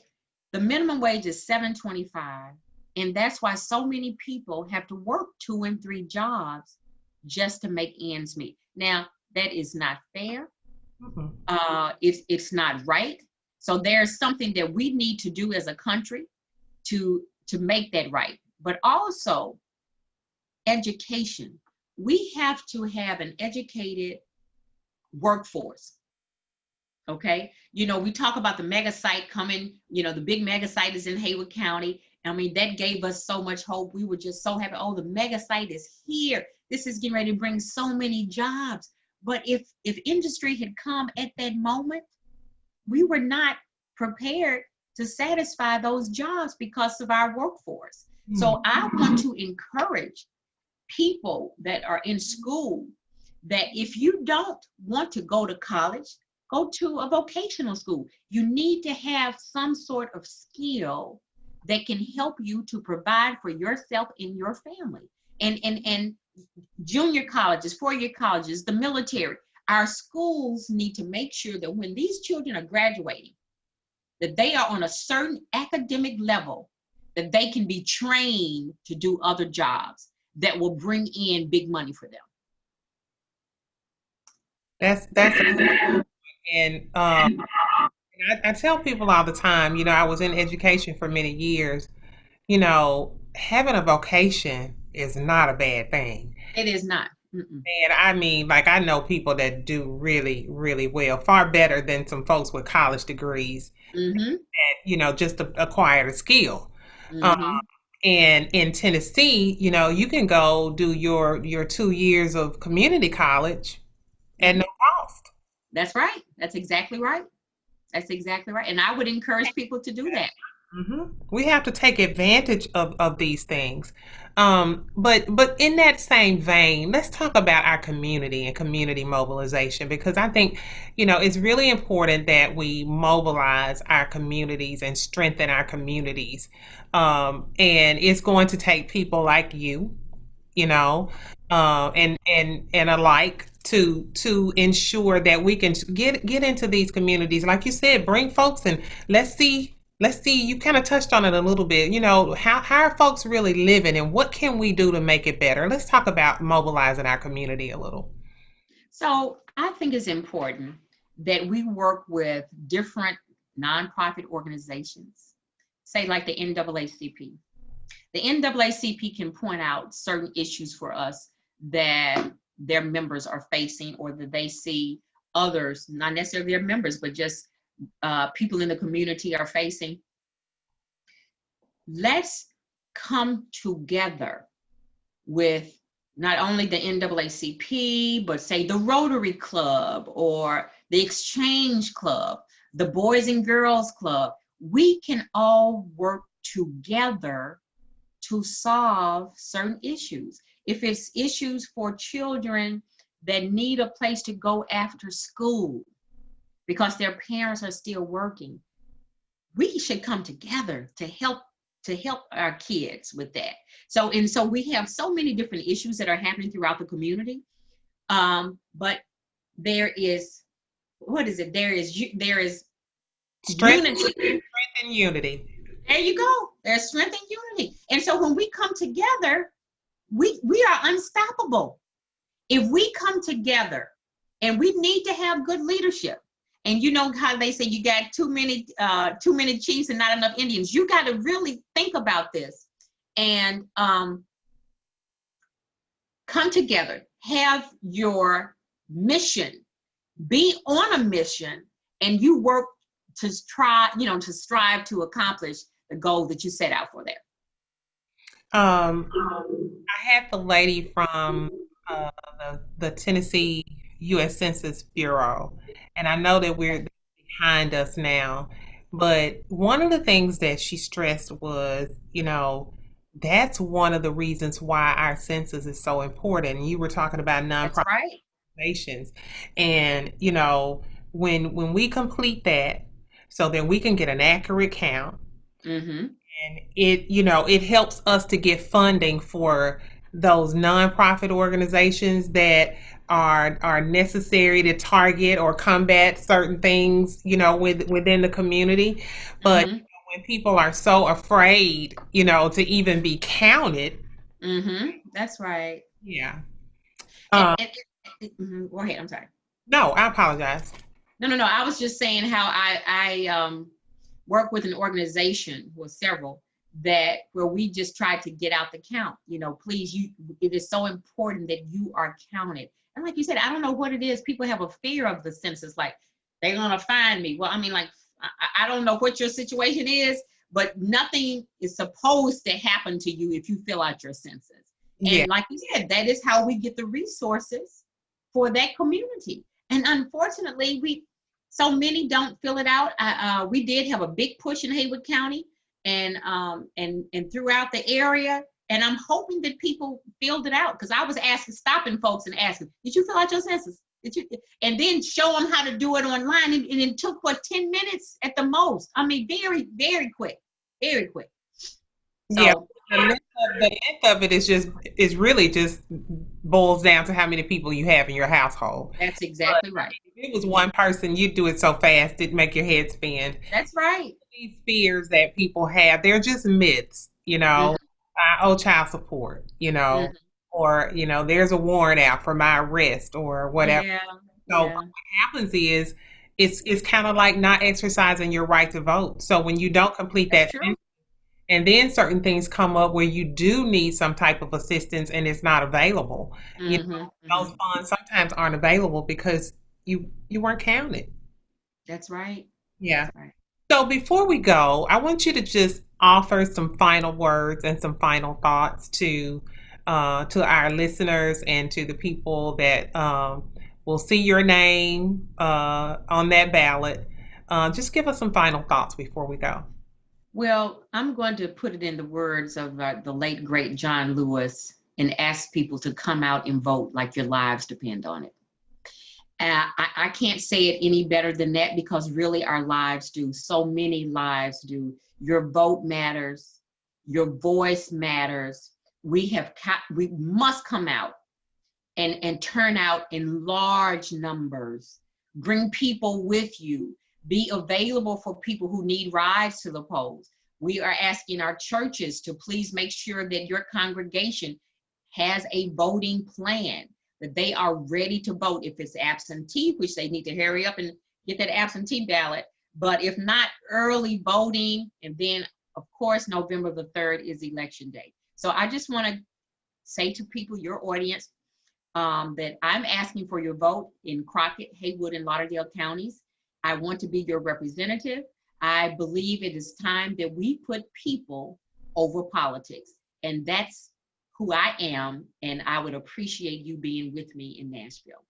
B: The minimum wage is 7.25, and that's why so many people have to work 2 and 3 jobs just to make ends meet. Now, that is not fair.
A: Mhm.
B: It's not right. So there's something that we need to do as a country to make that right. But also education. We have to have an educated workforce. Okay. We talk about the mega site coming, the big mega site is in Hayward County. I mean, that gave us so much hope. We were just so happy. Oh, the mega site is here. This is getting ready to bring so many jobs. But if industry had come at that moment, we were not prepared to satisfy those jobs because of our workforce.
A: Mm.
B: So I want to encourage people that are in school that if you don't want to go to college, go to a vocational school. You need to have some sort of skill that can help you to provide for yourself and your family. And junior colleges, 4-year colleges, the military, our schools need to make sure that when these children are graduating, that they are on a certain academic level, that they can be trained to do other jobs that will bring in big money for them.
A: That's and I tell people all the time, I was in education for many years. Having a vocation is not a bad thing.
B: It is not. Mm-mm.
A: And I mean, like, I know people that do really, really well, far better than some folks with college degrees
B: Mm-hmm.
A: that, just acquired a skill. Um,
B: Mm-hmm.
A: and in Tennessee, you can go do your 2 years of community college at
B: Mm-hmm.
A: no cost.
B: That's right. That's exactly right. That's exactly right. And I would encourage people to do that.
A: We have to take advantage of these things. But in that same vein, let's talk about our community and community mobilization, because I think, it's really important that we mobilize our communities and strengthen our communities. And it's going to take people like you know, and alike to ensure that we can get into these communities, like you said, bring folks and let's see. You kind of touched on it a little bit. How are folks really living, and what can we do to make it better? Let's talk about mobilizing our community a little.
B: So I think it's important that we work with different nonprofit organizations, say like the NAACP. The NAACP can point out certain issues for us that their members are facing, or that they see others, not necessarily their members, but just people in the community are facing. Let's come together with not only the NAACP, but say the Rotary Club or the Exchange Club, the Boys and Girls Club. We can all work together to solve certain issues. If it's issues for children that need a place to go after school because their parents are still working, we should come together to help our kids with that. So we have so many different issues that are happening throughout the community. But there is, what is it? There is
A: Strength,
B: unity.
A: strength and unity.
B: There you go. There's strength and unity. And so when we come together, we are unstoppable. If we come together, and we need to have good leadership. And you know how they say you got too many chiefs and not enough Indians. You got to really think about this and come together, have your mission, be on a mission, and you work to try, to strive to accomplish the goal that you set out for there.
A: Um, I had the lady from the Tennessee U.S. Census Bureau, and I know that we're behind us now. But one of the things that she stressed was, that's one of the reasons why our census is so important. You were talking about
B: That's
A: nonprofit
B: right.
A: organizations, and when we complete that, so that we can get an accurate count,
B: Mm-hmm.
A: and it helps us to get funding for those nonprofit organizations that are necessary to target or combat certain things, within the community. But
B: Mm-hmm.
A: when people are so afraid, to even be counted,
B: Mm-hmm. That's right.
A: yeah.
B: And,
A: Um,
B: and, Go ahead. I'm sorry.
A: no, I apologize.
B: No, no, no. I was just saying how I work with an organization, well, several, that where we just try to get out the count. Please, it is so important that you are counted. And like you said, I don't know what it is. People have a fear of the census, like they're gonna find me. Well, I mean, like I don't know what your situation is, but nothing is supposed to happen to you if you fill out your census.
A: Yeah,
B: And like you said, that is how we get the resources for that community. And unfortunately, so many don't fill it out. We did have a big push in Haywood County and throughout the area. And I'm hoping that people filled it out because I was stopping folks and asking, "Did you fill out your census? Did you?" And then show them how to do it online. And it took 10 minutes at the most. I mean, very, very quick, very quick.
A: yeah.
B: So
A: The length of it is really just boils down to how many people you have in your household.
B: that's
A: But
B: exactly right.
A: if it was one person, you'd do it so fast it'd make your head spin.
B: That's right.
A: These fears that people have, they're just myths,
B: Mm-hmm,
A: I owe child support,
B: mm-hmm.
A: or, there's a warrant out for my arrest or whatever.
B: Yeah,
A: So what
B: yeah.
A: happens is it's kind of like not exercising your right to vote. So when you don't complete
B: That's
A: that,
B: true.
A: and then certain things come up where you do need some type of assistance and it's not available,
B: Mm-hmm, mm-hmm.
A: those funds sometimes aren't available because you weren't counted.
B: That's right. That's
A: Yeah.
B: right.
A: So before we go, I want you to just offer some final words and some final thoughts to our listeners and to the people that will see your name on that ballot. Just give us some final thoughts before we go.
B: Well, I'm going to put it in the words of the late, great John Lewis and ask people to come out and vote like your lives depend on it. I can't say it any better than that because really our lives do. So many lives do. Your vote matters. Your voice matters. We must come out and turn out in large numbers. Bring people with you. Be available for people who need rides to the polls. We are asking our churches to please make sure that your congregation has a voting plan, that they are ready to vote. If it's absentee, which they need to hurry up and get that absentee ballot. But if not, early voting. And then, of course, November the 3rd is election day. So I just want to say to people, your audience, that I'm asking for your vote in Crockett, Haywood, and Lauderdale counties. I want to be your representative. I believe it is time that we put people over politics. And that's who I am. And I would appreciate you being with me in Nashville.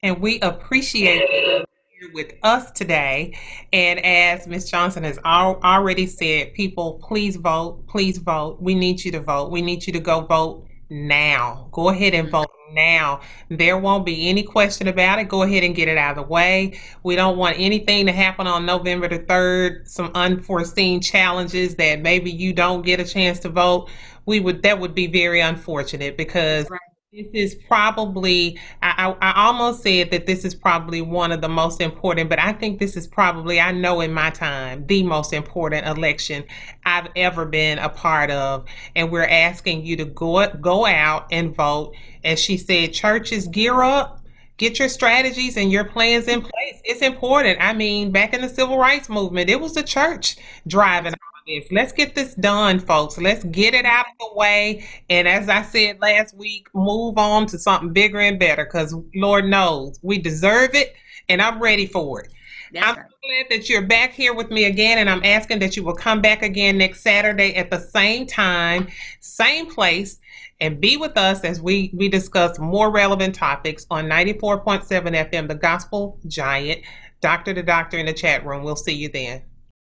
A: And we appreciate you here with us today. And as Ms. Johnson has already said, people, please vote. Please vote. We need you to vote. We need you to go vote now. Go ahead and
B: Mm,
A: vote now. There won't be any question about it. Go ahead and get it out of the way. We don't want anything to happen on November the 3rd, some unforeseen challenges that maybe you don't get a chance to vote. That would be very unfortunate because
B: that's right.
A: this is probably, I almost said that this is probably one of the most important, but I think this is probably, I know in my time, the most important election I've ever been a part of. And we're asking you to go out and vote. As she said, churches, gear up, get your strategies and your plans in place. It's important. I mean, back in the civil rights movement, it was the church driving
B: That's
A: all of this. Let's get this done, folks. Let's get it out of the way, and as I said last week, move on to something bigger and better because Lord knows we deserve it and I'm ready for it. I'm
B: that's right.
A: Glad that you're back here with me again, and I'm asking that you will come back again next Saturday at the same time, same place, and be with us as we discuss more relevant topics on 94.7 FM, the Gospel Giant. Doctor to Doctor in the chat room. We'll see you then.